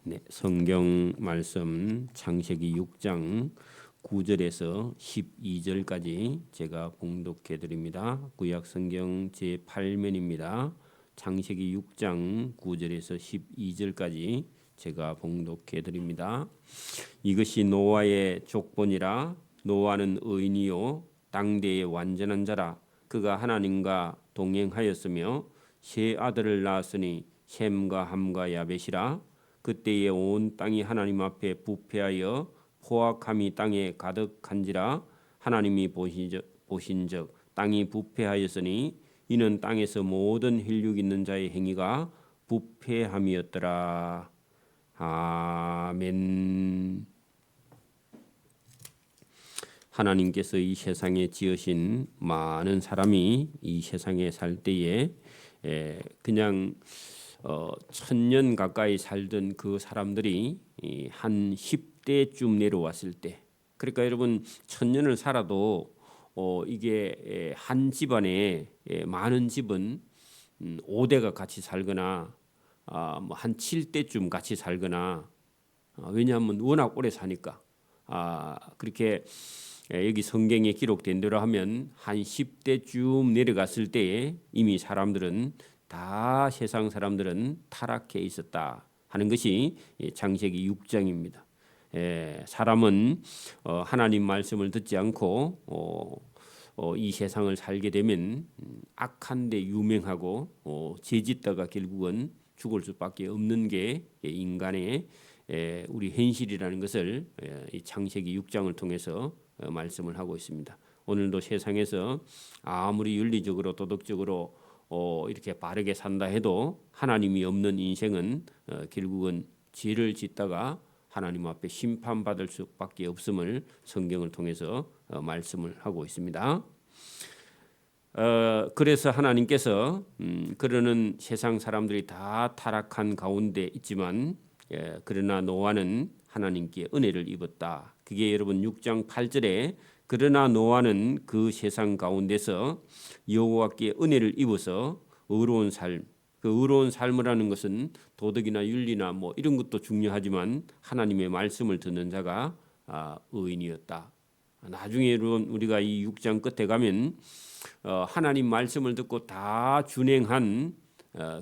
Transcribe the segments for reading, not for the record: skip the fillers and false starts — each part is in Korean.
네, 성경 말씀 창세기 6장 9절에서 12절까지 제가 봉독해 드립니다. 구약 성경 제8면입니다. 창세기 6장 9절에서 12절까지 제가 봉독해 드립니다. 이것이 노아의 족본이라. 노아는 의인이요 당대의 완전한 자라. 그가 하나님과 동행하였으며 세 아들을 낳았으니 셈과 함과 야벳이라. 그때에 온 땅이 하나님 앞에 부패하여 포악함이 땅에 가득한지라. 하나님이 보신즉 땅이 부패하였으니 이는 땅에서 모든 혈육 있는 자의 행위가 부패함이었더라. 아멘. 하나님께서 이 세상에 지으신 많은 사람이 이 세상에 살 때에 그냥 1000년 가까이 살던 그 사람들이 한 10대쯤 내려왔을 때, 그러니까 여러분 1000년을 살아도 이게 한 집안에 많은 집은 5대가 같이 살거나 뭐 한 7대쯤 같이 살거나, 왜냐하면 워낙 오래 사니까 그렇게 여기 성경에 기록된 대로 하면 한 10대쯤 내려갔을 때에 이미 사람들은 다 세상 사람들은 타락해 있었다 하는 것이 창세기 6장입니다. 사람은 하나님 말씀을 듣지 않고 이 세상을 살게 되면 악한 데 유명하고 죄짓다가 결국은 죽을 수밖에 없는 게 인간의 우리 현실이라는 것을 이 창세기 6장을 통해서 말씀을 하고 있습니다. 오늘도 세상에서 아무리 윤리적으로 도덕적으로 이렇게 바르게 산다 해도 하나님이 없는 인생은 결국은 죄를 짓다가 하나님 앞에 심판받을 수밖에 없음을 성경을 통해서 말씀을 하고 있습니다. 그래서 하나님께서 그러는 세상 사람들이 다 타락한 가운데 있지만 그러나 노아는 하나님께 은혜를 입었다. 그게 여러분 6장 8절에 그러나 노아는 그 세상 가운데서 여호와께 은혜를 입어서 의로운 삶, 그 의로운 삶을 하는 것은 도덕이나 윤리나 뭐 이런 것도 중요하지만 하나님의 말씀을 듣는 자가 의인이었다. 나중에 여러분 우리가 이 6장 끝에 가면 하나님 말씀을 듣고 다 준행한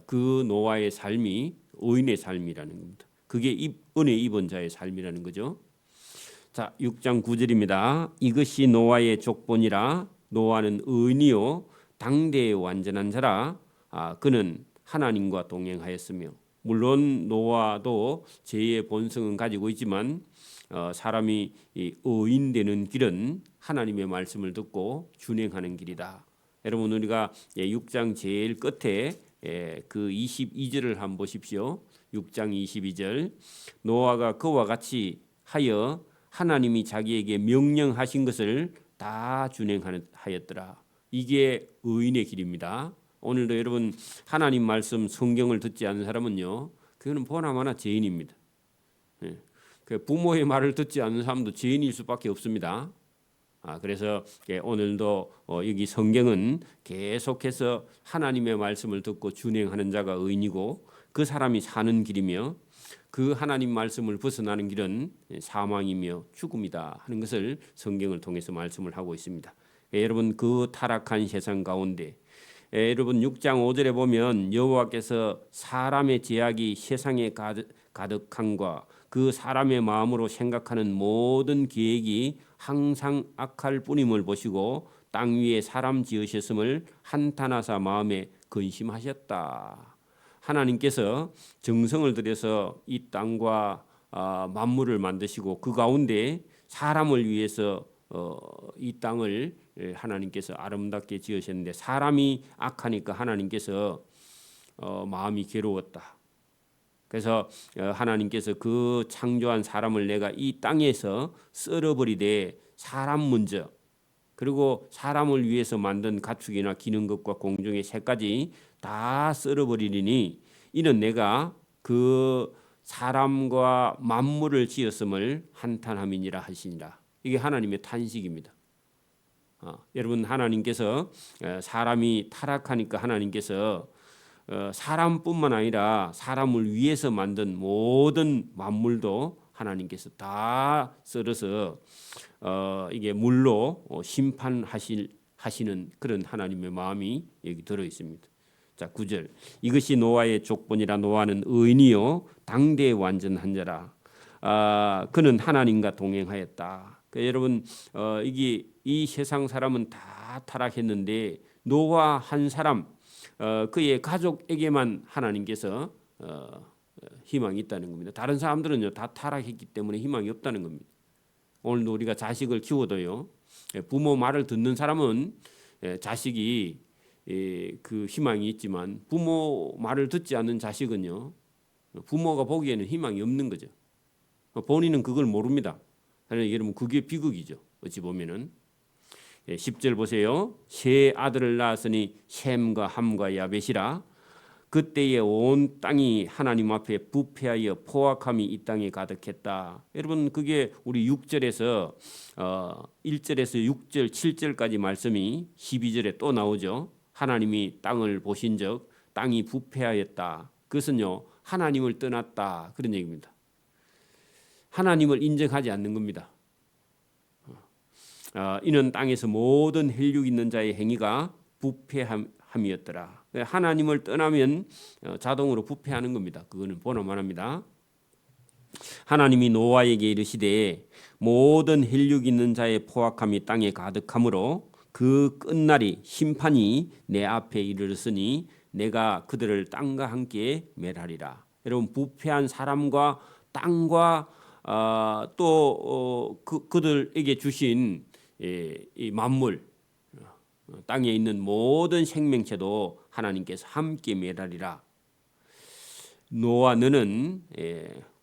그 노아의 삶이 의인의 삶이라는 겁니다. 그게 은혜 입은 자의 삶이라는 거죠. 자, 6장 9절입니다. 이것이 노아의 족본이라. 노아는 의인이요 당대의 완전한 자라. 그는 하나님과 동행하였으며. 물론 노아도 죄의 본성은 가지고 있지만 사람이 의인 되는 길은 하나님의 말씀을 듣고 준행하는 길이다. 여러분 우리가 6장 제일 끝에 그 22절을 한번 보십시오. 6장 22절. 노아가 그와 같이 하여 하나님이 자기에게 명령하신 것을 다 준행하였더라. 이게 의인의 길입니다. 오늘도 여러분 하나님 말씀 성경을 듣지 않는 사람은요, 그거는 보나마나 죄인입니다. 부모의 말을 듣지 않는 사람도 죄인일 수밖에 없습니다. 그래서 오늘도 여기 성경은 계속해서 하나님의 말씀을 듣고 준행하는 자가 의인이고 그 사람이 사는 길이며 그 하나님 말씀을 벗어나는 길은 사망이며 죽음이다 하는 것을 성경을 통해서 말씀을 하고 있습니다. 여러분 그 타락한 세상 가운데 여러분 6장 5절에 보면 여호와께서 사람의 죄악이 세상에 가득함과 그 사람의 마음으로 생각하는 모든 계획이 항상 악할 뿐임을 보시고 땅 위에 사람 지으셨음을 한탄하사 마음에 근심하셨다. 하나님께서 정성을 들여서 이 땅과 만물을 만드시고 그 가운데 사람을 위해서 이 땅을 하나님께서 아름답게 지으셨는데 사람이 악하니까 하나님께서 마음이 괴로웠다. 그래서 하나님께서 그 창조한 사람을 내가 이 땅에서 썰어버리되 사람 먼저, 그리고 사람을 위해서 만든 가축이나 기는 것과 공중의 새까지 다 썰어버리니 이는 내가 그 사람과 만물을 지었음을 한탄함이니라 하시니라. 이게 하나님의 탄식입니다. 여러분 하나님께서 사람이 타락하니까 하나님께서 사람뿐만 아니라 사람을 위해서 만든 모든 만물도 하나님께서 다 썰어서 이게 물로 심판하시는 그런 하나님의 마음이 여기 들어 있습니다. 자, 9절. 이것이 노아의 족본이라. 노아는 의인이요 당대의 완전한 자라. 그는 하나님과 동행하였다. 여러분, 이게 이 세상 사람은 다 타락했는데 노아 한 사람, 그의 가족에게만 하나님께서 희망이 있다는 겁니다. 다른 사람들은요 다 타락했기 때문에 희망이 없다는 겁니다. 오늘도 우리가 자식을 키워도요, 부모 말을 듣는 사람은 자식이 그 희망이 있지만 부모 말을 듣지 않는 자식은요, 부모가 보기에는 희망이 없는 거죠. 본인은 그걸 모릅니다. 여러분, 그게 비극이죠. 어찌 보면은. 10절 보세요. 세 아들을 낳았으니 셈과 함과 야벳이라. 그때에 온 땅이 하나님 앞에 부패하여 포악함이 이 땅에 가득했다. 여러분, 그게 우리 6절에서 1절에서 6절 7절까지 말씀이 12절에 또 나오죠. 하나님이 땅을 보신즉 땅이 부패하였다. 그것은요 하나님을 떠났다, 그런 얘기입니다. 하나님을 인정하지 않는 겁니다. 이는 땅에서 모든 혈육 있는 자의 행위가 부패함이었더라. 하나님을 떠나면 자동으로 부패하는 겁니다. 그거는 보나마나입니다. 하나님이 노아에게 이르시되 모든 혈육 있는 자의 포악함이 땅에 가득하므로 그 끝날이 심판이 내 앞에 이르렀으니 내가 그들을 땅과 함께 멸하리라. 여러분, 부패한 사람과 땅과 또 그들에게 주신 이 만물, 땅에 있는 모든 생명체도 하나님께서 함께 멸하리라. 노아 너는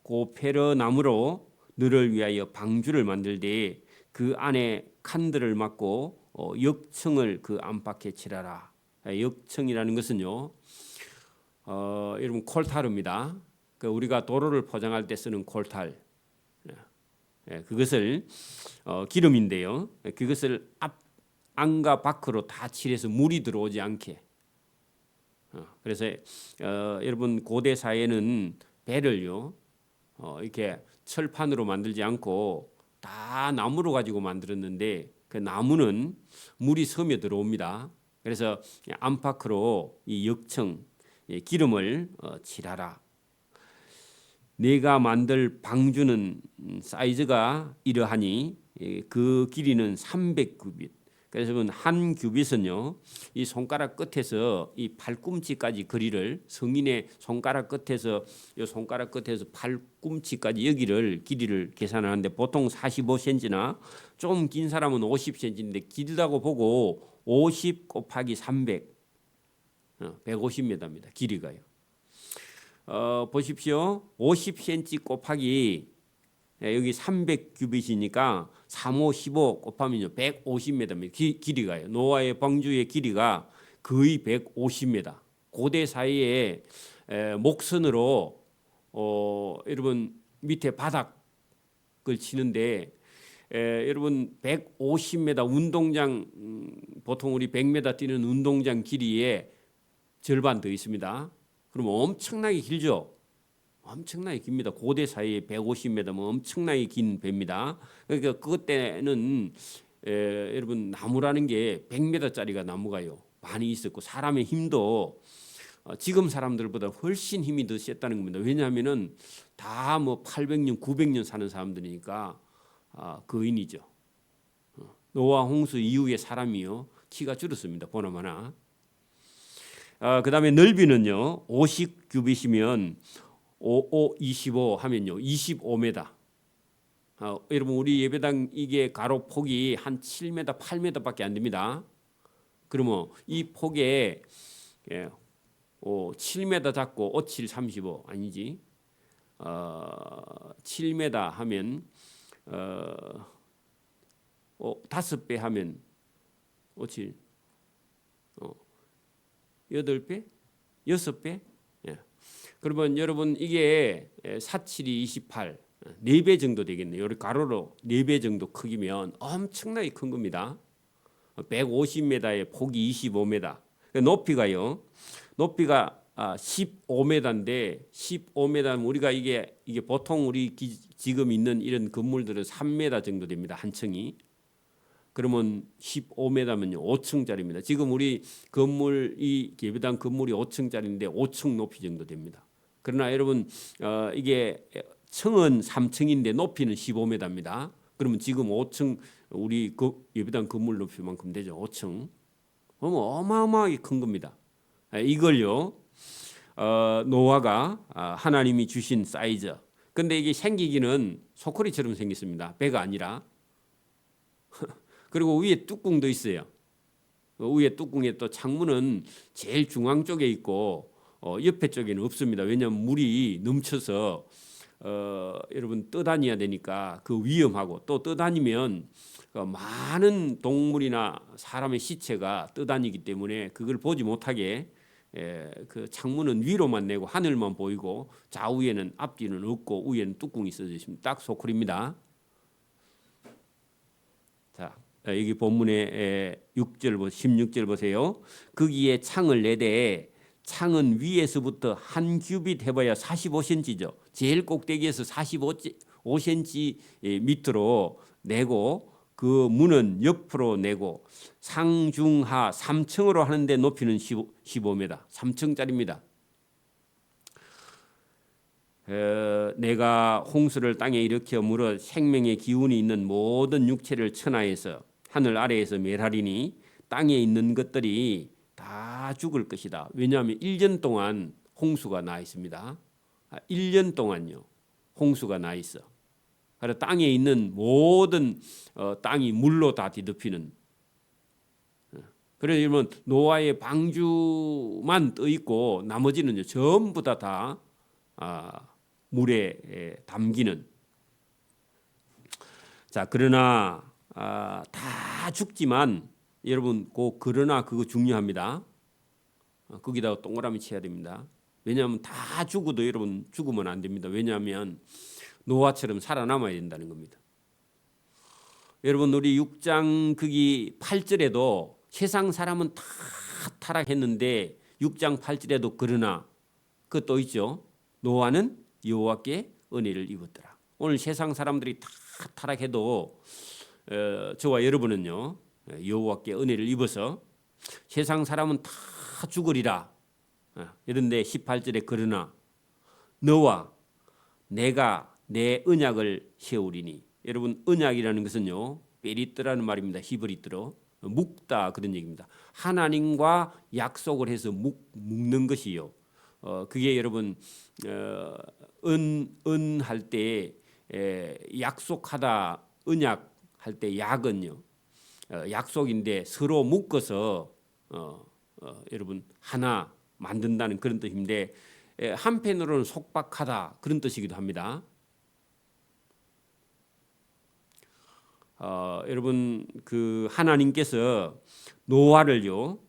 고페르 나무로 너를 위하여 방주를 만들되 그 안에 칸들을 막고 역청을 그 안팎에 칠하라. 역청이라는 것은요, 여러분 콜타르입니다. 우리가 도로를 포장할 때 쓰는 콜탈, 그것을 기름인데요. 그것을 안과 밖으로 다 칠해서 물이 들어오지 않게. 그래서 여러분 고대 사회는 배를요 이렇게 철판으로 만들지 않고 다 나무로 가지고 만들었는데 그 나무는 물이 스며 들어옵니다. 그래서 안팎으로 이 역청 기름을 칠하라. 내가 만들 방주는 사이즈가 이러하니 그 길이는 300규빗. 그래서 한 규빗은요, 이 손가락 끝에서 이 발꿈치까지 거리를, 성인의 손가락 끝에서 이 손가락 끝에서 발꿈치까지 여기를 길이를 계산하는데 보통 45cm나 좀 긴 사람은 50cm인데 길다고 보고 50 곱하기 300, 150m입니다. 길이가요. 보십시오. 50cm 곱하기 여기 300규빗이니까 3, 5, 15 곱하면요 150m입니다. 길이가요. 노아의 방주의 길이가 거의 150m. 고대 사이에 목선으로 여러분 밑에 바닥을 치는데 여러분 150m 운동장, 보통 우리 100m 뛰는 운동장 길이의 절반 더 있습니다. 그러면 엄청나게 길죠. 엄청나게 깁니다. 고대 사이에 150m면 엄청나게 긴 배입니다. 그러니까 그때는 여러분 나무라는 게 100m짜리가 나무가요 많이 있었고 사람의 힘도 지금 사람들보다 훨씬 힘이 더 셌다는 겁니다. 왜냐하면은 다 뭐 800년, 900년 사는 사람들이니까 거인이죠. 노아 홍수 이후에 사람이요 키가 줄었습니다. 보나마나. 그다음에 넓이는요 50규빗이면 5, 25 하면요 25m. 여러분 우리 예배당 이게 가로 폭이 한 7m, 8m밖에 안 됩니다. 그러면 이 폭에 7m 잡고 5, 7, 35 아니지? 7m 하면 5배 하면 5, 7 8배? 6배? 예. 그러면 여러분 이게 4, 7이 28, 4배 정도 되겠네요. 우리 가로로 4배 정도 크기면 엄청나게 큰 겁니다. 150m에 폭이 25m. 높이가요. 높이가 15m인데 15m면 우리가 이게 보통 우리 지금 있는 이런 건물들은 3m 정도 됩니다. 한 층이. 그러면 15m면요 5층짜리입니다. 지금 우리 건물 이 예배당 건물이 5층짜리인데 5층 높이 정도 됩니다. 그러나 여러분 이게 층은 3층인데 높이는 15m입니다. 그러면 지금 5층 우리 예배당 건물 높이만큼 되죠. 5층. 그러면 어마어마하게 큰 겁니다. 이걸요 노아가 하나님이 주신 사이즈. 근데 이게 생기기는 소쿠리처럼 생겼습니다. 배가 아니라. 그리고 위에 뚜껑도 있어요. 위에 뚜껑에 또 창문은 제일 중앙 쪽에 있고 옆에 쪽에는 없습니다. 왜냐하면 물이 넘쳐서 여러분 떠다녀야 되니까 그 위험하고 또 떠다니면 많은 동물이나 사람의 시체가 떠다니기 때문에 그걸 보지 못하게 그 창문은 위로만 내고 하늘만 보이고 좌우에는 앞뒤는 없고 위에는 뚜껑이 써져 있습니다. 딱 소쿠리입니다. 자, 여기 본문의 6절 16절 보세요. 거기에 창을 내되 창은 위에서부터 한 규빗 해봐야 45cm죠. 제일 꼭대기에서 45cm 밑으로 내고 그 문은 옆으로 내고 상중하 3층으로 하는데 높이는 15m 3층짜리입니다. 내가 홍수를 땅에 일으켜 물어 생명의 기운이 있는 모든 육체를 천하에서 하늘 아래에서 멸하리니 땅에 있는 것들이 다 죽을 것이다. 왜냐하면 1년 동안 홍수가 나 있습니다. 1년 동안요 홍수가 나 있어. 그래서 땅에 있는 모든 땅이 물로 다 뒤덮이는. 그래서 여러분 노아의 방주만 떠 있고 나머지는 전부 다 물에 담기는. 자 그러나 다 죽지만 여러분 그러나 그거 중요합니다. 거기다가 동그라미 쳐야 됩니다. 왜냐하면 다 죽어도 여러분 죽으면 안 됩니다. 왜냐하면 노아처럼 살아남아야 된다는 겁니다. 여러분 우리 6장 거기 8절에도 세상 사람은 다 타락했는데 6장 8절에도 그러나 그것도 있죠. 노아는 여호와께 은혜를 입었더라. 오늘 세상 사람들이 다 타락해도 저와 여러분은요 여호와께 은혜를 입어서 세상 사람은 다 죽으리라. 이런데 18절에 그러나 너와 내가 내 언약을 세우리니. 여러분 언약이라는 것은요 베리트라는 말입니다. 히브리트로 묶다 그런 얘기입니다. 하나님과 약속을 해서 묶는 것이요. 그게 여러분 은할 때 약속하다 언약할 때 약은요 약속인데 서로 묶어서 여러분 하나 만든다는 그런 뜻인데 한편으로는 속박하다 그런 뜻이기도 합니다. 여러분 그 하나님께서 노아를요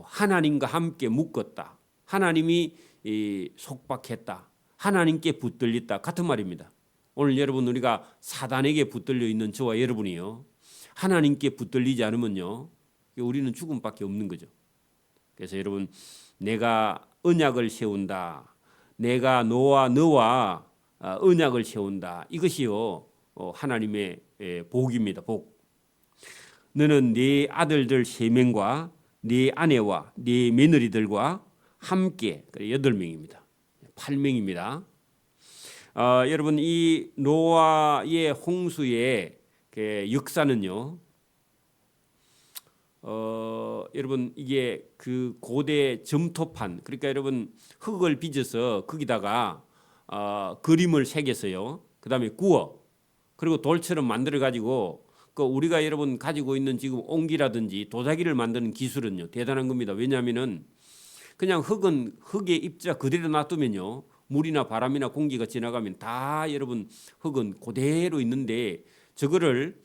하나님과 함께 묶었다. 하나님이 속박했다. 하나님께 붙들렸다 같은 말입니다. 오늘 여러분 우리가 사단에게 붙들려 있는 저와 여러분이요 하나님께 붙들리지 않으면요 우리는 죽음밖에 없는 거죠. 그래서 여러분 내가 언약을 세운다. 내가 너와 언약을 세운다. 이것이요 하나님의 복입니다. 복. 너는 네 아들들 3명과 네 아내와 네 며느리들과 함께 8명입니다. 8명입니다. 여러분 이 노아의 홍수의 역사는요. 여러분 이게 그 고대 점토판 그러니까 여러분 흙을 빚어서 거기다가 그림을 새겼어요. 그다음에 구워 그리고 돌처럼 만들어 가지고 그 우리가 여러분 가지고 있는 지금 옹기라든지 도자기를 만드는 기술은요 대단한 겁니다. 왜냐하면은 그냥 흙은 흙의 입자 그대로 놔두면요 물이나 바람이나 공기가 지나가면 다 여러분 흙은 그대로 있는데 저거를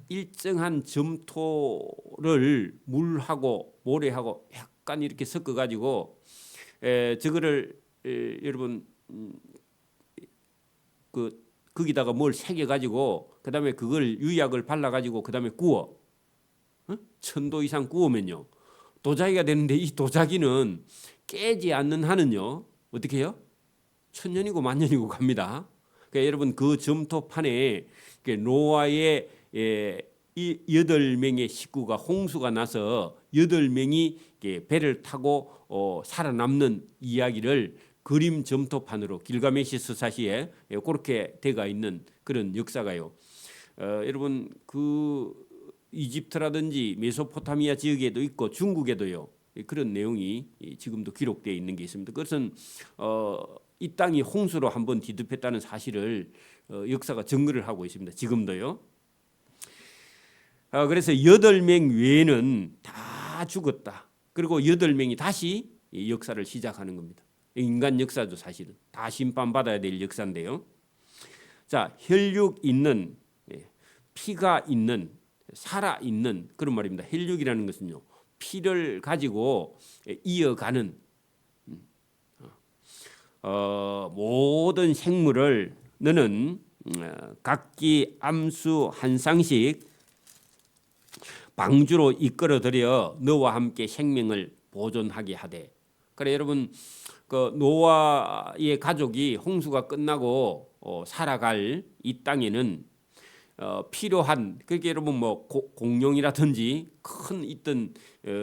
일정한 점토를 물하고 모래하고 약간 이렇게 섞어 가지고 저거를 여러분 거기다가 뭘 새겨 가지고 그다음에 그걸 유약을 발라 가지고 그다음에 구워 1000도 이상 구우면요 도자기가 되는데 이 도자기는 깨지 않는 한은요 어떻게 해요? 천년이고 만년이고 갑니다. 그러니까 여러분 그 점토판에 노아의 이 8명의 식구가 홍수가 나서 8명이 배를 타고 살아남는 이야기를 그림 점토판으로 길가메시 서사시에 그렇게 돼가 있는 그런 역사가요. 여러분 그 이집트라든지 메소포타미아 지역에도 있고 중국에도요. 그런 내용이 지금도 기록되어 있는 게 있습니다. 그것은 이 땅이 홍수로 한번 뒤덮였다는 사실을 역사가 증거를 하고 있습니다. 지금도요. 그래서 8명 외에는 다 죽었다. 그리고 8명이 다시 역사를 시작하는 겁니다. 인간 역사도 사실은 다 심판받아야 될 역사인데요. 자, 혈육 있는 피가 있는 살아 있는 그런 말입니다. 혈육이라는 것은요. 피를 가지고 이어가는 모든 생물을 너는 각기 암수 한 쌍씩 방주로 이끌어들여 너와 함께 생명을 보존하게 하되. 그래 여러분 그 노아의 가족이 홍수가 끝나고 살아갈 이 땅에는 필요한 그렇게 여러분 뭐 공룡이라든지 큰 있던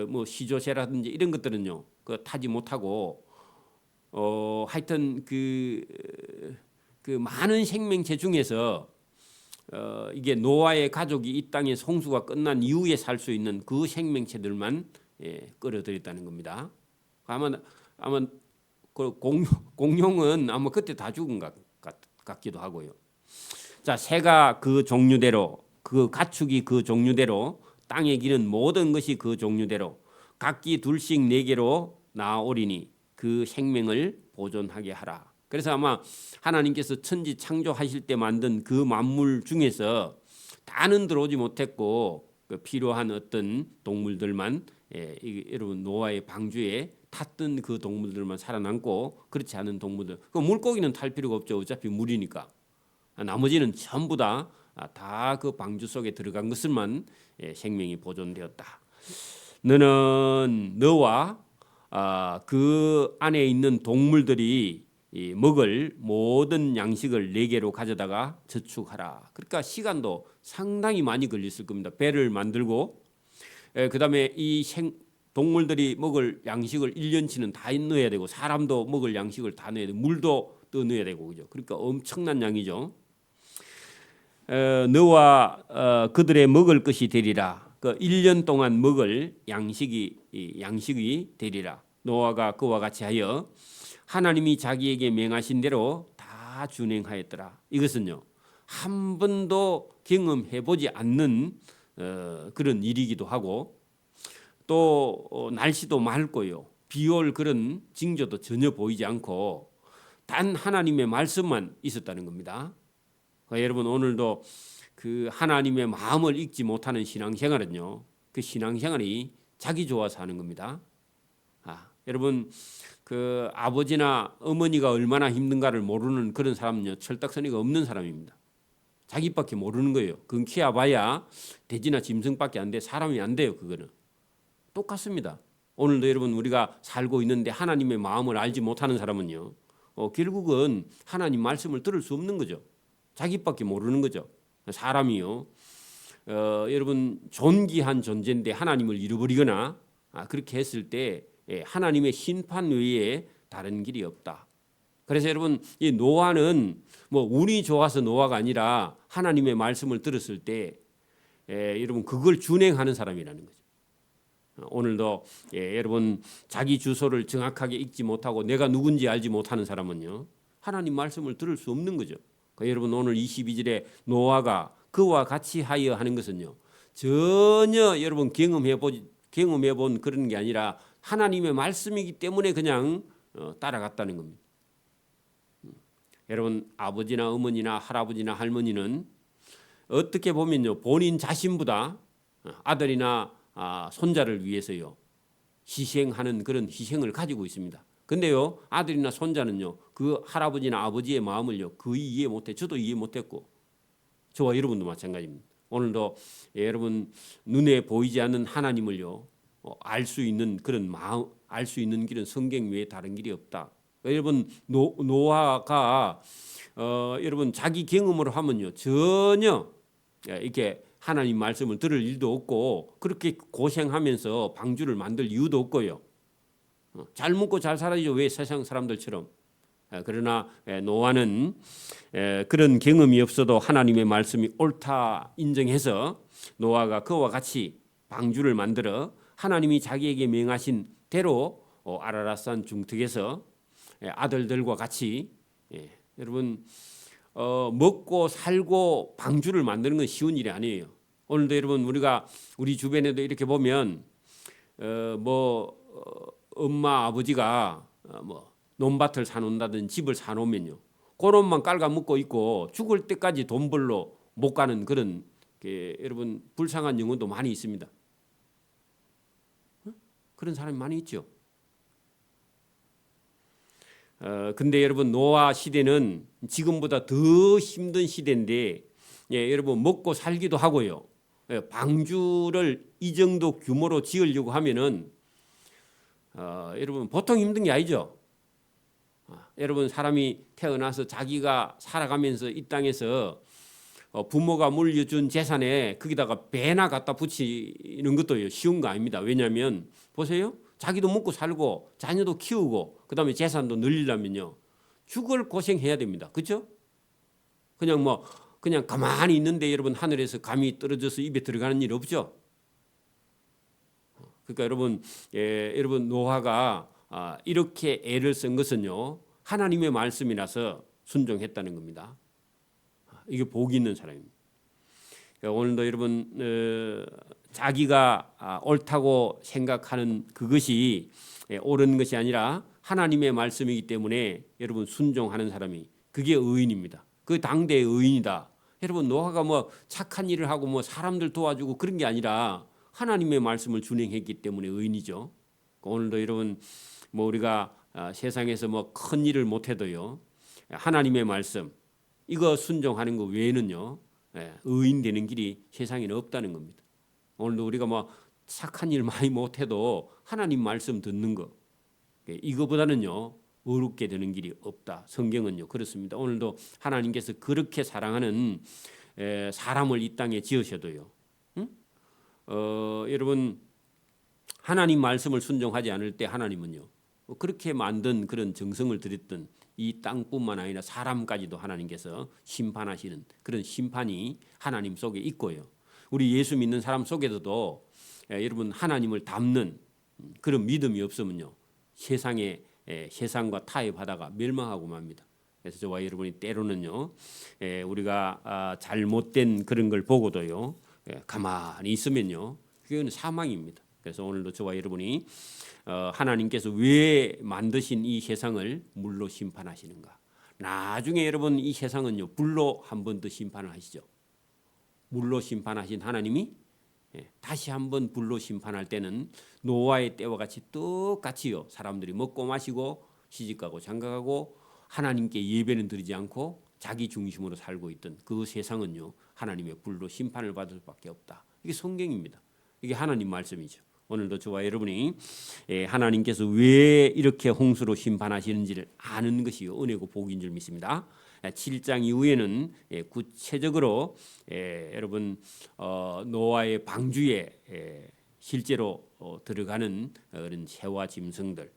뭐 시조새라든지 이런 것들은요 그 타지 못하고 하여튼 그 많은 생명체 중에서 이게 노아의 가족이 이 땅에 홍수가 끝난 이후에 살 수 있는 그 생명체들만 끌어들였다는 겁니다. 아마 그 공룡은 아마 그때 다 죽은 것 같기도 하고요. 자, 새가 그 종류대로 그 가축이 그 종류대로 땅에 기는 모든 것이 그 종류대로 각기 둘씩 4개로 나아오리니 그 생명을 보존하게 하라. 그래서 아마 하나님께서 천지 창조하실 때 만든 그 만물 중에서 다는 들어오지 못했고 그 필요한 어떤 동물들만 여러분 노아의 방주에 탔던 그 동물들만 살아남고 그렇지 않은 동물들 그 물고기는 탈 필요가 없죠. 어차피 물이니까. 나머지는 전부 다 그 방주 속에 들어간 것을만 생명이 보존되었다. 너는 너와 그 안에 있는 동물들이 먹을 모든 양식을 4개로 가져다가 저축하라. 그러니까 시간도 상당히 많이 걸렸을 겁니다. 배를 만들고 그다음에 이 동물들이 먹을 양식을 1년치는 다 넣어야 되고 사람도 먹을 양식을 다 넣어야 되고 물도 또 넣어야 되고 그죠. 그러니까 엄청난 양이죠. 너와 그들의 먹을 것이 되리라. 그 1년 동안 먹을 양식이 되리라. 노아가 그와 같이 하여 하나님이 자기에게 명하신 대로 다 준행하였더라. 이것은요 한 번도 경험해 보지 않는 그런 일이기도 하고 또 날씨도 맑고요 비올 그런 징조도 전혀 보이지 않고 단 하나님의 말씀만 있었다는 겁니다. 여러분 오늘도 그 하나님의 마음을 읽지 못하는 신앙생활은요 그 신앙생활이 자기 좋아서 하는 겁니다. 여러분 그 아버지나 어머니가 얼마나 힘든가를 모르는 그런 사람은요 철딱서니가 없는 사람입니다. 자기밖에 모르는 거예요. 그건 키야 봐야 돼지나 짐승밖에 안 돼. 사람이 안 돼요. 그거는 똑같습니다. 오늘도 여러분 우리가 살고 있는데 하나님의 마음을 알지 못하는 사람은요 결국은 하나님 말씀을 들을 수 없는 거죠. 자기밖에 모르는 거죠. 사람이요 여러분 존귀한 존재인데 하나님을 잃어버리거나 그렇게 했을 때 하나님의 심판 외에 다른 길이 없다. 그래서 여러분 이 노아는 뭐 운이 좋아서 노아가 아니라 하나님의 말씀을 들었을 때 여러분 그걸 준행하는 사람이라는 거죠. 오늘도 여러분 자기 주소를 정확하게 읽지 못하고 내가 누군지 알지 못하는 사람은요 하나님 말씀을 들을 수 없는 거죠. 그러니까 여러분 오늘 22절에 노아가 그와 같이 하여 하는 것은요 전혀 여러분 경험해 본 그런 게 아니라 하나님의 말씀이기 때문에 그냥 따라갔다는 겁니다. 여러분 아버지나 어머니나 할아버지나 할머니는 어떻게 보면요 본인 자신보다 아들이나 손자를 위해서요 희생하는 그런 희생을 가지고 있습니다. 근데요 아들이나 손자는요 그 할아버지나 아버지의 마음을요 거의 이해 못해. 저도 이해 못했고 저와 여러분도 마찬가지입니다. 오늘도 여러분 눈에 보이지 않는 하나님을요 알 수 있는 그런 마음 알 수 있는 길은 성경 외에 다른 길이 없다. 여러분 노아가 여러분 자기 경험으로 하면요 전혀 이렇게 하나님 말씀을 들을 일도 없고 그렇게 고생하면서 방주를 만들 이유도 없고요. 잘 먹고 잘 살아야죠. 왜 세상 사람들처럼. 그러나 노아는 그런 경험이 없어도 하나님의 말씀이 옳다 인정해서 노아가 그와 같이 방주를 만들어 하나님이 자기에게 명하신 대로 아라랏산 중턱에서 아들들과 같이 여러분 먹고 살고 방주를 만드는 건 쉬운 일이 아니에요. 오늘도 여러분 우리가 우리 주변에도 이렇게 보면 엄마 아버지가 뭐 논밭을 사놓는다든 집을 사놓으면요 그놈만 깔아먹고 있고 죽을 때까지 돈 벌러 못 가는 그런 여러분 불쌍한 영혼도 많이 있습니다. 그런 사람이 많이 있죠. 근데 여러분 노아 시대는 지금보다 더 힘든 시대인데 여러분 먹고 살기도 하고요. 방주를 이 정도 규모로 지으려고 하면은 여러분 보통 힘든 게 아니죠. 여러분 사람이 태어나서 자기가 살아가면서 이 땅에서 부모가 물려준 재산에 거기다가 배나 갖다 붙이는 것도 쉬운 거 아닙니다. 왜냐하면 보세요. 자기도 먹고 살고 자녀도 키우고 그다음에 재산도 늘리려면요 죽을 고생해야 됩니다. 그렇죠? 그냥 가만히 있는데 여러분 하늘에서 감이 떨어져서 입에 들어가는 일 없죠. 그러니까 여러분 노아가 이렇게 애를 쓴 것은요 하나님의 말씀이라서 순종했다는 겁니다. 이게 복이 있는 사람입니다. 그러니까 오늘도 여러분 자기가 옳다고 생각하는 그것이 옳은 것이 아니라 하나님의 말씀이기 때문에 여러분 순종하는 사람이 그게 의인입니다. 그 당대의 의인이다. 여러분 노아가 뭐 착한 일을 하고 뭐 사람들 도와주고 그런 게 아니라 하나님의 말씀을 준행했기 때문에 의인이죠. 오늘도 여러분 뭐 우리가 세상에서 뭐 큰 일을 못해도요 하나님의 말씀 이거 순종하는 거 외에는요 의인 되는 길이 세상에는 없다는 겁니다. 오늘도 우리가 뭐 착한 일 많이 못해도 하나님 말씀 듣는 거 이거보다는요 어렵게 되는 길이 없다. 성경은요 그렇습니다. 오늘도 하나님께서 그렇게 사랑하는 사람을 이 땅에 지으셔도요 여러분 하나님 말씀을 순종하지 않을 때 하나님은요 그렇게 만든 그런 정성을 들였던 이 땅뿐만 아니라 사람까지도 하나님께서 심판하시는 그런 심판이 하나님 속에 있고요. 우리 예수 믿는 사람 속에서도 여러분 하나님을 닮는 그런 믿음이 없으면요 세상과 타협하다가 멸망하고 맙니다. 그래서 저와 여러분이 때로는요 우리가 잘못된 그런 걸 보고도요 가만히 있으면요 그건 사망입니다. 그래서 오늘도 저와 여러분이 하나님께서 왜 만드신 이 세상을 물로 심판하시는가? 나중에 여러분 이 세상은요 불로 한 번 더 심판을 하시죠. 물로 심판하신 하나님이 다시 한번 불로 심판할 때는 노아의 때와 같이 똑같이요 사람들이 먹고 마시고 시집가고 장가가고 하나님께 예배는 드리지 않고 자기 중심으로 살고 있던 그 세상은요 하나님의 불로 심판을 받을 수밖에 없다. 이게 성경입니다. 이게 하나님 말씀이죠. 오늘도 저와 여러분이 하나님께서 왜 이렇게 홍수로 심판하시는지를 아는 것이 은혜고 복인 줄 믿습니다. 7장 이후에는 구체적으로 여러분 노아의 방주에 실제로 들어가는 그런 새와 짐승들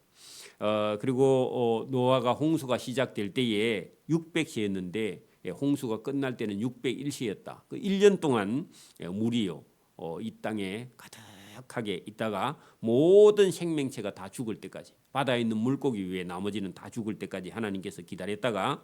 그리고 노아가 홍수가 시작될 때에 600세였는데 홍수가 끝날 때는 601세였다. 그 1년 동안 물이요 이 땅에 가득하게 있다가 모든 생명체가 다 죽을 때까지 바다에 있는 물고기 외에 나머지는 다 죽을 때까지 하나님께서 기다렸다가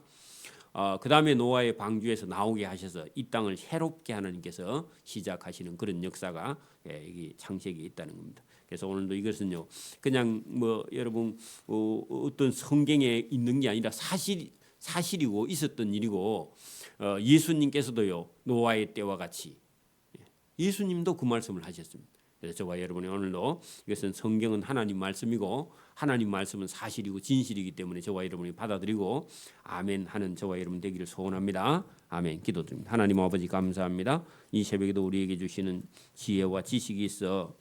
그 다음에 노아의 방주에서 나오게 하셔서 이 땅을 새롭게 하나님께서 시작하시는 그런 역사가 여기 창세기에 있다는 겁니다. 그래서 오늘도 이것은요 그냥 뭐 여러분 어떤 성경에 있는 게 아니라 사실이고 있었던 일이고 예수님께서도요 노아의 때와 같이 예수님도 그 말씀을 하셨습니다. 그래서 저와 여러분이 오늘도 이것은 성경은 하나님 말씀이고 하나님 말씀은 사실이고 진실이기 때문에 저와 여러분이 받아들이고 아멘 하는 저와 여러분 되기를 소원합니다. 아멘. 기도드립니다. 하나님 아버지 감사합니다. 이 새벽에도 우리에게 주시는 지혜와 지식이 있어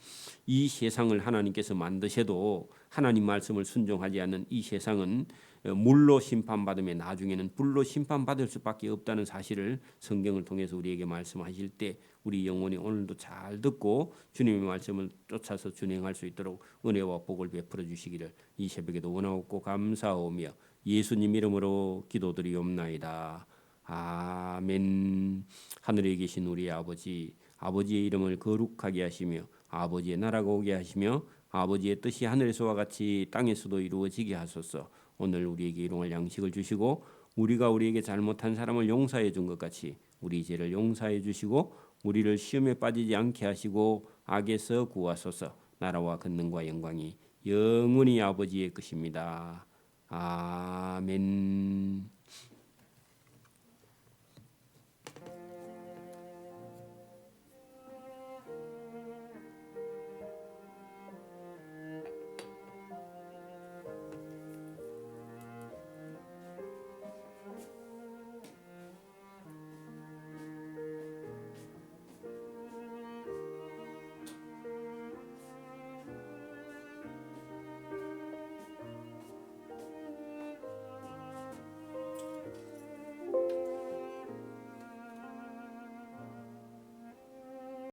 이 세상을 하나님께서 만드셔도 하나님 말씀을 순종하지 않는 이 세상은 물로 심판받으며 나중에는 불로 심판받을 수밖에 없다는 사실을 성경을 통해서 우리에게 말씀하실 때 우리 영혼이 오늘도 잘 듣고 주님의 말씀을 쫓아서 준행할 수 있도록 은혜와 복을 베풀어 주시기를 이 새벽에도 원하옵고 감사하오며 예수님 이름으로 기도드리옵나이다. 아멘. 하늘에 계신 우리 아버지, 아버지의 이름을 거룩하게 하시며 아버지의 나라가 오게 하시며 아버지의 뜻이 하늘에서와 같이 땅에서도 이루어지게 하소서. 오늘 우리에게 일용할 양식을 주시고 우리가 우리에게 잘못한 사람을 용서해 준 것 같이 우리 죄를 용서해 주시고 우리를 시험에 빠지지 않게 하시고 악에서 구하소서. 나라와 권능과 영광이 영원히 아버지의 것입니다. 아멘.